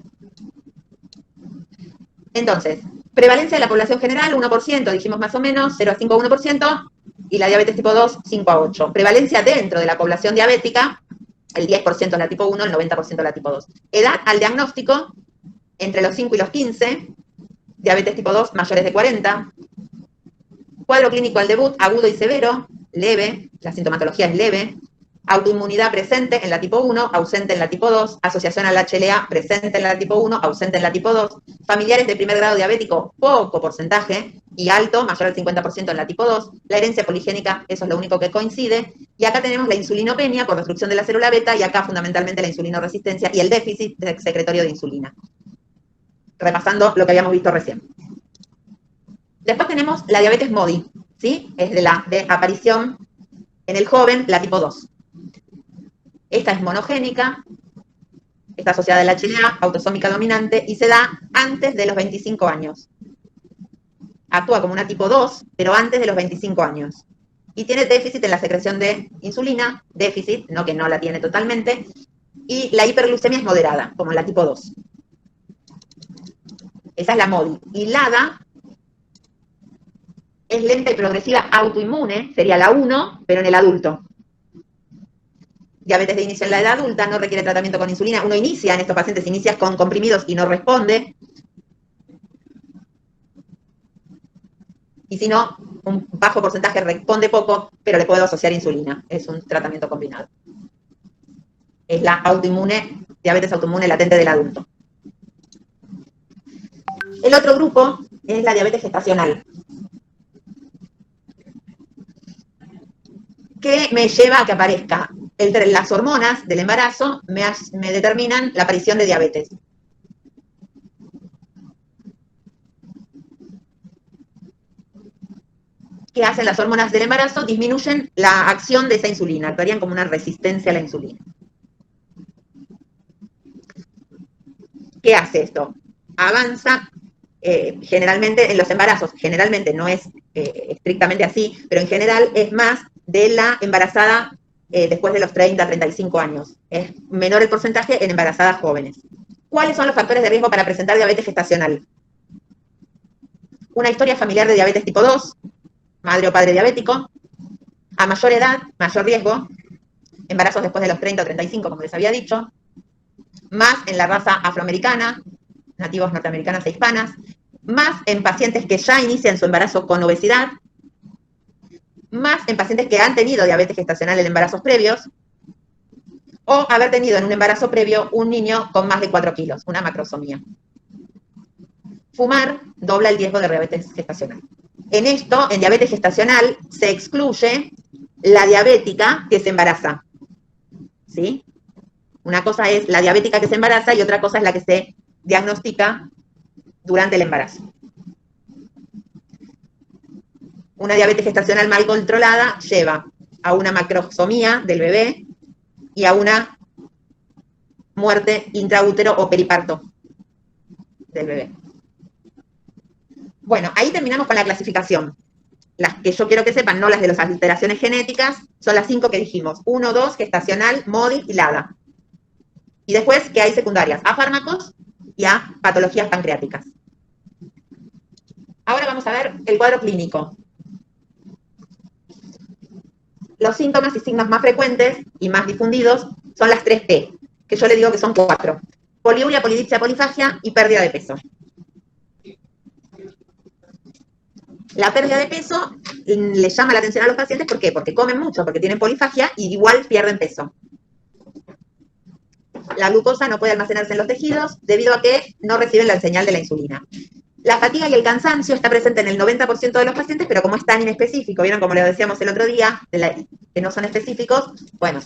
Entonces, prevalencia de la población general, 1%, dijimos más o menos, 0 a 5 a 1%, y la diabetes tipo 2, 5 a 8. Prevalencia dentro de la población diabética, el 10% en la tipo 1, el 90% en la tipo 2. Edad al diagnóstico, entre los 5 y los 15, diabetes tipo 2, mayores de 40. Cuadro clínico al debut, agudo y severo, leve, la sintomatología es leve. Autoinmunidad presente en la tipo 1, ausente en la tipo 2. Asociación al HLA presente en la tipo 1, ausente en la tipo 2. Familiares de primer grado diabético, poco porcentaje, y alto, mayor al 50% en la tipo 2. La herencia poligénica, eso es lo único que coincide. Y acá tenemos la insulinopenia por destrucción de la célula beta, y acá fundamentalmente la insulinoresistencia y el déficit secretorio de insulina. Repasando lo que habíamos visto recién. Después tenemos la diabetes MODY, ¿sí? Es de aparición en el joven, la tipo 2. Esta es monogénica, está asociada al HLA, autosómica dominante, y se da antes de los 25 años. Actúa como una tipo 2, pero antes de los 25 años. Y tiene déficit en la secreción de insulina, déficit, no que no la tiene totalmente, y la hiperglucemia es moderada, como la tipo 2. Esa es la MODY. Y la ADA es lenta y progresiva autoinmune, sería la 1, pero en el adulto. Diabetes de inicio en la edad adulta, no requiere tratamiento con insulina. Uno inicia en estos pacientes, inicia con comprimidos y no responde. Y si no, un bajo porcentaje responde poco, pero le puedo asociar insulina. Es un tratamiento combinado. Es la autoinmune, diabetes autoinmune latente del adulto. El otro grupo es la diabetes gestacional, que me lleva a que aparezca las hormonas del embarazo, me determinan la aparición de diabetes. ¿Qué hacen las hormonas del embarazo? Disminuyen la acción de esa insulina, actuarían como una resistencia a la insulina. ¿Qué hace esto? Avanza generalmente en los embarazos, generalmente no es estrictamente así, pero en general es más de la embarazada después de los 30, 35 años. Es menor el porcentaje en embarazadas jóvenes. ¿Cuáles son los factores de riesgo para presentar diabetes gestacional? Una historia familiar de diabetes tipo 2, madre o padre diabético, a mayor edad, mayor riesgo, embarazos después de los 30 o 35, como les había dicho, más en la raza afroamericana, nativos norteamericanas e hispanas, más en pacientes que ya inician su embarazo con obesidad, más en pacientes que han tenido diabetes gestacional en embarazos previos, o haber tenido en un embarazo previo un niño con más de 4 kilos, una macrosomía. Fumar dobla el riesgo de diabetes gestacional. En esto, en diabetes gestacional, se excluye la diabética que se embaraza. ¿Sí? Una cosa es la diabética que se embaraza y otra cosa es la que se diagnostica durante el embarazo. Una diabetes gestacional mal controlada lleva a una macrosomía del bebé y a una muerte intraútero o periparto del bebé. Bueno, ahí terminamos con la clasificación. Las que yo quiero que sepan, no las de las alteraciones genéticas, son las 5 que dijimos. 1, 2, gestacional, MODY y LADA. Y después que hay secundarias a fármacos y a patologías pancreáticas. Ahora vamos a ver el cuadro clínico. Los síntomas y signos más frecuentes y más difundidos son las 3P, que yo le digo que son 4. Poliuria, polidipsia, polifagia y pérdida de peso. La pérdida de peso le llama la atención a los pacientes, ¿por qué? Porque comen mucho, porque tienen polifagia y igual pierden peso. La glucosa no puede almacenarse en los tejidos debido a que no reciben la señal de la insulina. La fatiga y el cansancio está presente en el 90% de los pacientes, pero como es tan inespecífico, ¿vieron como le decíamos el otro día, que no son específicos? Bueno,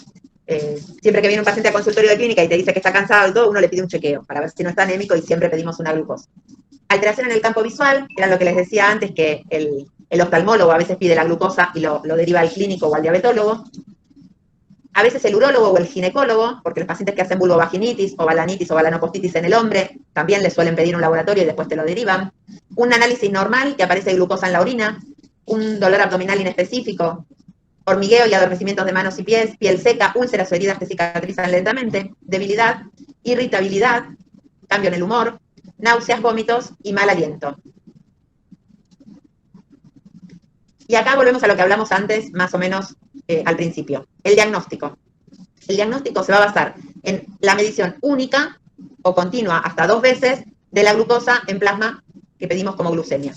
siempre que viene un paciente a consultorio de clínica y te dice que está cansado y todo, uno le pide un chequeo para ver si no está anémico y siempre pedimos una glucosa. Alteración en el campo visual, era lo que les decía antes, que el oftalmólogo a veces pide la glucosa y lo deriva al clínico o al diabetólogo. A veces el urólogo o el ginecólogo, porque los pacientes que hacen vulvovaginitis o balanopostitis en el hombre, también les suelen pedir un laboratorio y después te lo derivan. Un análisis normal que aparece glucosa en la orina, un dolor abdominal inespecífico, hormigueo y adormecimientos de manos y pies, piel seca, úlceras o heridas que cicatrizan lentamente, debilidad, irritabilidad, cambio en el humor, náuseas, vómitos y mal aliento. Y acá volvemos a lo que hablamos antes, más o menos al principio, el diagnóstico. El diagnóstico se va a basar en la medición única o continua hasta 2 veces de la glucosa en plasma que pedimos como glucemia.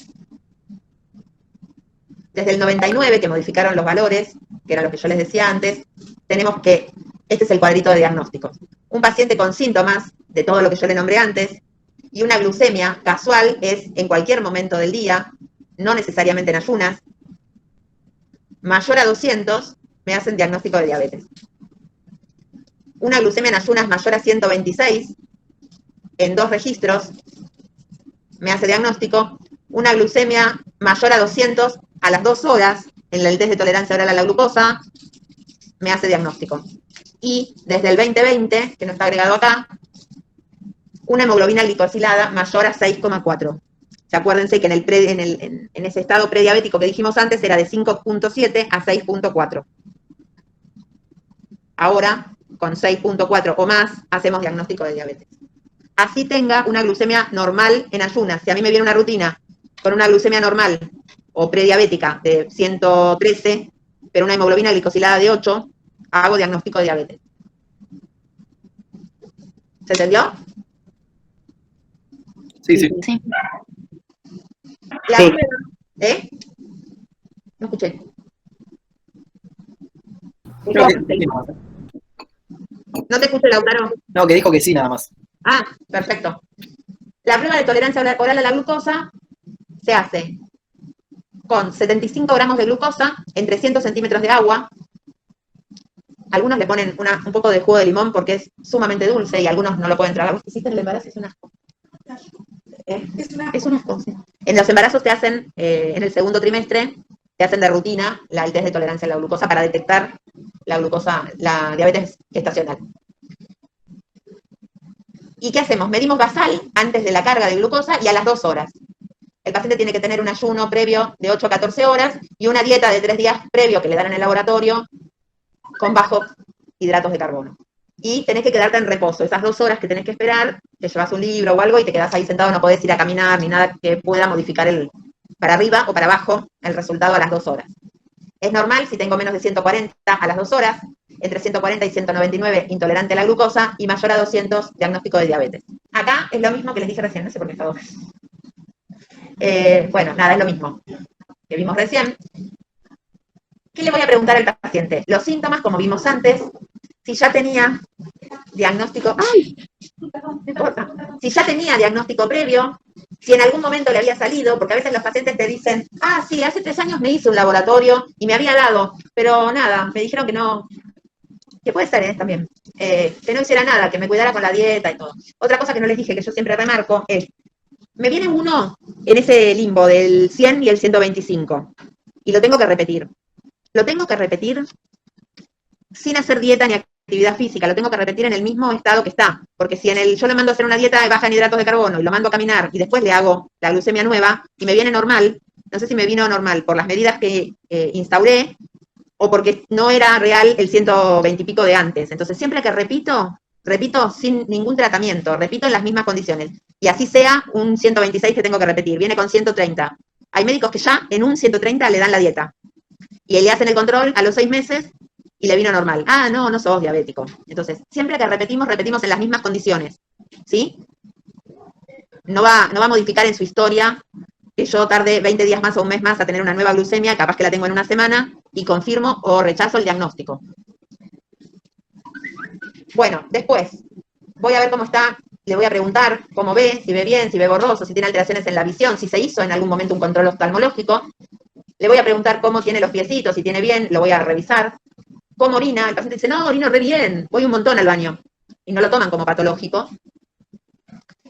Desde el 99, que modificaron los valores, que era lo que yo les decía antes, tenemos que, este es el cuadrito de diagnósticos. Un paciente con síntomas de todo lo que yo le nombré antes, y una glucemia casual es en cualquier momento del día, no necesariamente en ayunas, mayor a 200, me hacen diagnóstico de diabetes. Una glucemia en ayunas mayor a 126, en 2 registros, me hace diagnóstico. Una glucemia mayor a 200 a las 2 horas, en el test de tolerancia oral a la glucosa, me hace diagnóstico. Y desde el 2020, que no está agregado acá, una hemoglobina glicosilada mayor a 6,4. Acuérdense que en ese estado prediabético que dijimos antes era de 5,7 a 6,4. Ahora, con 6,4 o más, hacemos diagnóstico de diabetes. Así tenga una glucemia normal en ayunas. Si a mí me viene una rutina con una glucemia normal o prediabética de 113, pero una hemoglobina glicosilada de 8, hago diagnóstico de diabetes. ¿Se entendió? Sí, sí. Sí. La Sí. prueba, no escuché. Creo que sí, nada más. No te escuché, Lautaro. No, que dijo que sí, nada más. Ah, perfecto. La prueba de tolerancia oral a la glucosa se hace con 75 gramos de glucosa en 300 centímetros de agua. Algunos le ponen un poco de jugo de limón porque es sumamente dulce y algunos no lo pueden tragar. ¿Vos hiciste el embarazo? Es un asco. Es un asco, sí. En los embarazos te hacen, en el segundo trimestre, te hacen de rutina el test de tolerancia a la glucosa para detectar la glucosa, la diabetes gestacional. ¿Y qué hacemos? Medimos basal antes de la carga de glucosa y a las 2 horas. el paciente tiene que tener un ayuno previo de 8 a 14 horas y una dieta de 3 días previo que le dan en el laboratorio con bajos hidratos de carbono. Y tenés que quedarte en reposo. Esas 2 horas que tenés que esperar, te llevas un libro o algo y te quedás ahí sentado, no podés ir a caminar ni nada que pueda modificar para arriba o para abajo el resultado a las 2 horas. Es normal si tengo menos de 140 a las 2 horas, entre 140 y 199 intolerante a la glucosa y mayor a 200 diagnóstico de diabetes. Acá es lo mismo que les dije recién, no sé por qué está doble. Bueno, nada, es lo mismo que vimos recién. ¿Qué le voy a preguntar al paciente? Los síntomas, como vimos antes, si ya tenía diagnóstico, si ya tenía diagnóstico previo, si en algún momento le había salido, porque a veces los pacientes te dicen, sí, hace 3 años me hice un laboratorio y me había dado, pero nada, me dijeron que no, que puede ser, también, que no hiciera nada, que me cuidara con la dieta y todo. Otra cosa que no les dije, que yo siempre remarco, es, me viene uno en ese limbo del 100 y el 125, y lo tengo que repetir. Lo tengo que repetir sin hacer dieta ni actividad física, lo tengo que repetir en el mismo estado que está, porque si yo le mando a hacer una dieta baja en hidratos de carbono y lo mando a caminar y después le hago la glucemia nueva y me viene normal, no sé si me vino normal por las medidas que instauré o porque no era real el 120 y pico de antes. Entonces siempre que repito sin ningún tratamiento, repito en las mismas condiciones, y así sea un 126 que tengo que repetir, viene con 130. Hay médicos que ya en un 130 le dan la dieta, y le hacen el control a los 6 meses, y le vino normal. No sos diabético. Entonces, siempre que repetimos en las mismas condiciones, ¿sí? No va a modificar en su historia que yo tarde 20 días más o un mes más a tener una nueva glucemia, capaz que la tengo en una semana, y confirmo o rechazo el diagnóstico. Bueno, después, voy a ver cómo está, le voy a preguntar cómo ve, si ve bien, si ve borroso, si tiene alteraciones en la visión, si se hizo en algún momento un control oftalmológico. Le voy a preguntar cómo tiene los piecitos, si tiene bien, lo voy a revisar. ¿Cómo orina? El paciente dice, no, orino re bien, voy un montón al baño. Y no lo toman como patológico.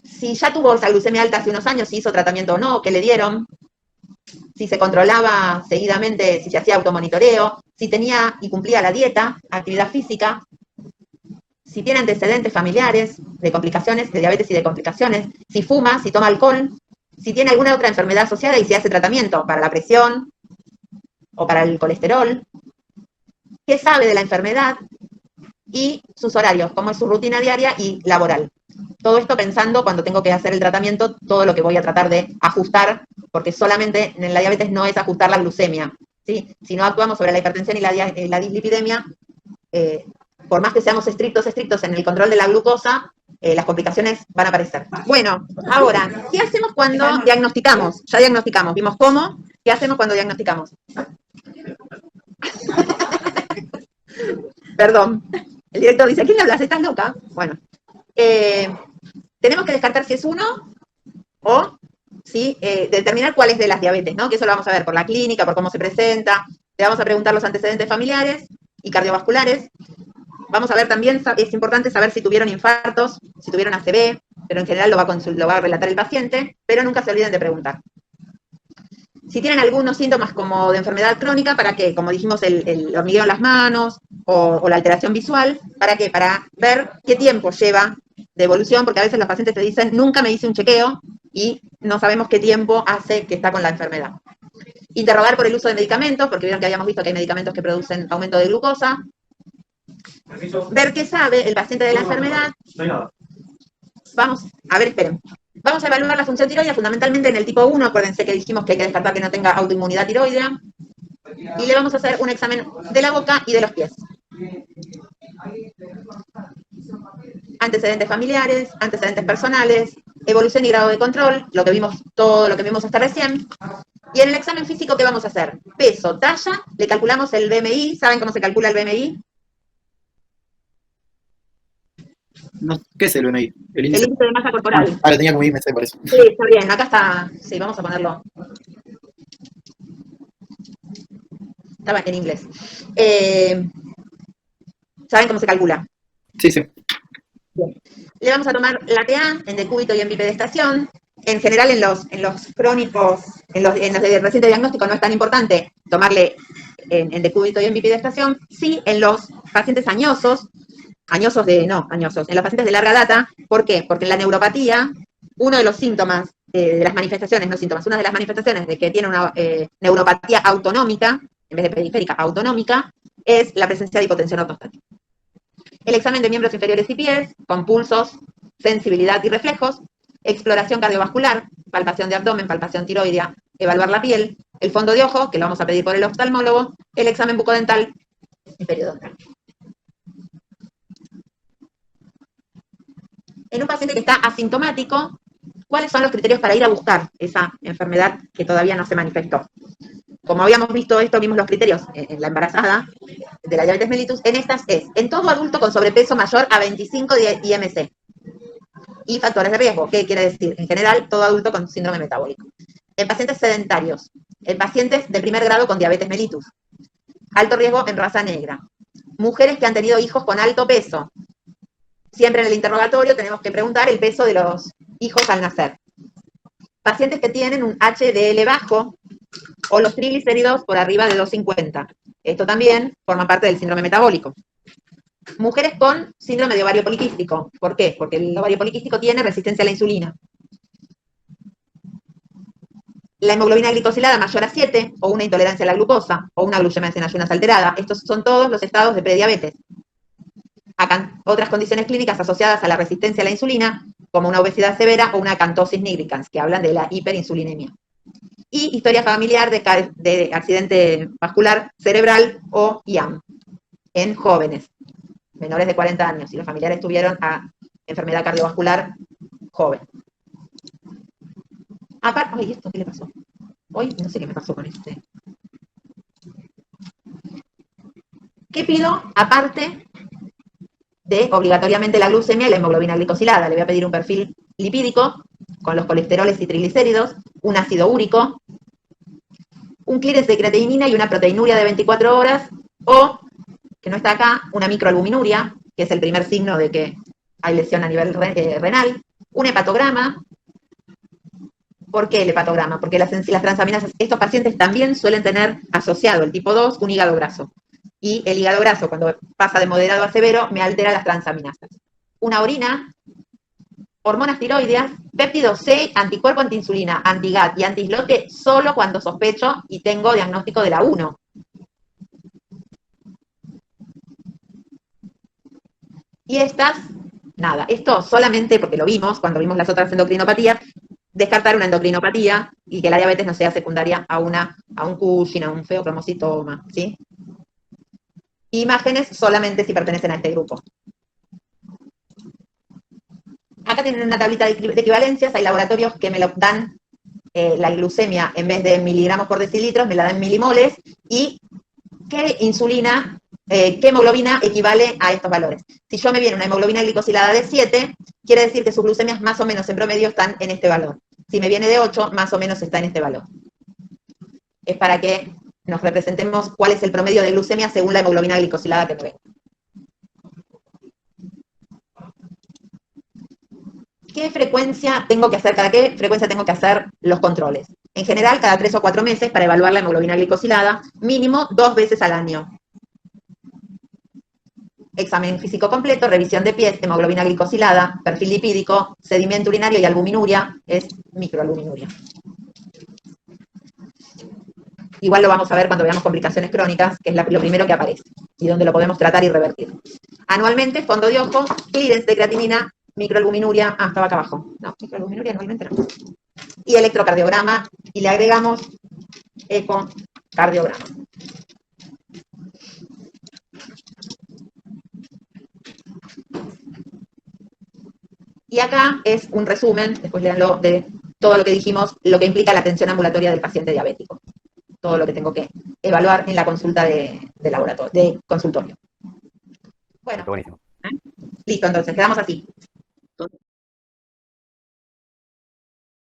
Si ya tuvo esa glucemia alta hace unos años, si hizo tratamiento o no, qué le dieron, si se controlaba seguidamente, si se hacía automonitoreo, si tenía y cumplía la dieta, actividad física, si tiene antecedentes familiares de complicaciones, de diabetes y de complicaciones, si fuma, si toma alcohol, si tiene alguna otra enfermedad asociada y si hace tratamiento para la presión o para el colesterol, qué sabe de la enfermedad y sus horarios, cómo es su rutina diaria y laboral. Todo esto pensando cuando tengo que hacer el tratamiento, todo lo que voy a tratar de ajustar, porque solamente en la diabetes no es ajustar la glucemia, ¿sí? Si no actuamos sobre la hipertensión y la dislipidemia, por más que seamos estrictos en el control de la glucosa, las complicaciones van a aparecer. Bueno, ahora, ¿qué hacemos cuando diagnosticamos? Ya diagnosticamos, vimos cómo, ¿qué hacemos cuando diagnosticamos? Perdón, el director dice, ¿a quién le hablas? ¿Estás loca? Bueno, tenemos que descartar si es uno o si determinar cuál es de las diabetes, ¿no? Que eso lo vamos a ver por la clínica, por cómo se presenta, le vamos a preguntar los antecedentes familiares y cardiovasculares. Vamos a ver también, es importante saber si tuvieron infartos, si tuvieron ACV, pero en general lo va a relatar el paciente, pero nunca se olviden de preguntar. Si tienen algunos síntomas como de enfermedad crónica, ¿para qué? Como dijimos, el hormigueo en las manos o la alteración visual, ¿para qué? Para ver qué tiempo lleva de evolución, porque a veces los pacientes te dicen, nunca me hice un chequeo y no sabemos qué tiempo hace que está con la enfermedad. Interrogar por el uso de medicamentos, porque vieron que habíamos visto que hay medicamentos que producen aumento de glucosa. Ver qué sabe el paciente de la enfermedad. Vamos, a ver, esperen. Vamos a evaluar la función tiroidea fundamentalmente en el tipo 1, acuérdense que dijimos que hay que descartar que no tenga autoinmunidad tiroidea. Y le vamos a hacer un examen de la boca y de los pies. Antecedentes familiares, antecedentes personales, evolución y grado de control, lo que vimos, todo lo que vimos hasta recién. Y en el examen físico, ¿qué vamos a hacer? Peso, talla, le calculamos el BMI. ¿Saben cómo se calcula el BMI? No, ¿qué es el BMI? El índice de masa corporal. Lo tenía como IMC, por eso. Sí, está bien, acá está. Sí, vamos a ponerlo. Estaba en inglés. ¿Saben cómo se calcula? Sí, sí. Bien. Le vamos a tomar la TA en decúbito y en bipedestación. En general, en los crónicos, en los de reciente diagnóstico no es tan importante tomarle en decúbito y en bipedestación. Sí, en los pacientes añosos, en los pacientes de larga data. ¿Por qué? Porque en la neuropatía, uno de los síntomas de las manifestaciones, no síntomas, una de las manifestaciones de que tiene una neuropatía autonómica, en vez de periférica, autonómica, es la presencia de hipotensión ortostática. El examen de miembros inferiores y pies, con pulsos, sensibilidad y reflejos, exploración cardiovascular, palpación de abdomen, palpación tiroidea, evaluar la piel, el fondo de ojo, que lo vamos a pedir por el oftalmólogo, el examen bucodental y periodontal. En un paciente que está asintomático, ¿cuáles son los criterios para ir a buscar esa enfermedad que todavía no se manifestó? Como habíamos visto esto, vimos los criterios en la embarazada de la diabetes mellitus, en estas es, en todo adulto con sobrepeso mayor a 25 de IMC. Y factores de riesgo, ¿qué quiere decir? En general, todo adulto con síndrome metabólico. En pacientes sedentarios, en pacientes de primer grado con diabetes mellitus. Alto riesgo en raza negra. Mujeres que han tenido hijos con alto peso. Siempre en el interrogatorio tenemos que preguntar el peso de los hijos al nacer. Pacientes que tienen un HDL bajo o los triglicéridos por arriba de 250. Esto también forma parte del síndrome metabólico. Mujeres con síndrome de ovario poliquístico. ¿Por qué? Porque el ovario poliquístico tiene resistencia a la insulina. La hemoglobina glicosilada mayor a 7, o una intolerancia a la glucosa, o una glucemia en ayunas alterada. Estos son todos los estados de prediabetes. Acá, otras condiciones clínicas asociadas a la resistencia a la insulina, como una obesidad severa o una acantosis nigricans, que hablan de la hiperinsulinemia. Y historia familiar de accidente vascular cerebral o IAM en jóvenes, menores de 40 años, y los familiares tuvieron enfermedad cardiovascular joven. Aparte, ay, ¿esto qué le pasó? Hoy no sé qué me pasó con este. ¿Qué pido? Aparte de obligatoriamente la glucemia y la hemoglobina glicosilada. Le voy a pedir un perfil lipídico con los colesteroles y triglicéridos, un ácido úrico, un clearance de creatinina y una proteinuria de 24 horas, o, que no está acá, una microalbuminuria, que es el primer signo de que hay lesión a nivel renal, un hepatograma. ¿Por qué el hepatograma? Porque las transaminasas, estos pacientes también suelen tener asociado el tipo 2 un hígado graso. Y el hígado graso, cuando pasa de moderado a severo, me altera las transaminasas. Una orina, hormonas tiroideas, péptido C, anticuerpo antiinsulina, antiGAT y antislote solo cuando sospecho y tengo diagnóstico de la 1. Y estas, nada, esto solamente porque lo vimos, cuando vimos las otras endocrinopatías, descartar una endocrinopatía y que la diabetes no sea secundaria a un Cushing, a un feocromocitoma, ¿sí? Imágenes solamente si pertenecen a este grupo. Acá tienen una tablita de equivalencias, hay laboratorios que me lo dan la glucemia en vez de miligramos por decilitros, me la dan en milimoles, y qué insulina, qué hemoglobina equivale a estos valores. Si yo me viene una hemoglobina glicosilada de 7, quiere decir que sus glucemias más o menos en promedio están en este valor. Si me viene de 8, más o menos está en este valor. Es para que nos representemos cuál es el promedio de glucemia según la hemoglobina glicosilada que me venga. ¿Qué frecuencia tengo que hacer? ¿Cada qué frecuencia tengo que hacer los controles? En general, cada 3 o 4 meses para evaluar la hemoglobina glicosilada, mínimo 2 veces al año. Examen físico completo, revisión de pies, hemoglobina glicosilada, perfil lipídico, sedimento urinario y albuminuria, es microalbuminuria. Igual lo vamos a ver cuando veamos complicaciones crónicas, que es lo primero que aparece, y donde lo podemos tratar y revertir. Anualmente, fondo de ojo, clearance de creatinina, microalbuminuria, estaba acá abajo. No, microalbuminuria anualmente no. Y electrocardiograma, y le agregamos ecocardiograma. Y acá es un resumen, después léanlo, de todo lo que dijimos, lo que implica la atención ambulatoria del paciente diabético. Todo lo que tengo que evaluar en la consulta de laboratorio, de consultorio. Bueno, Buenísimo. listo, entonces, quedamos así.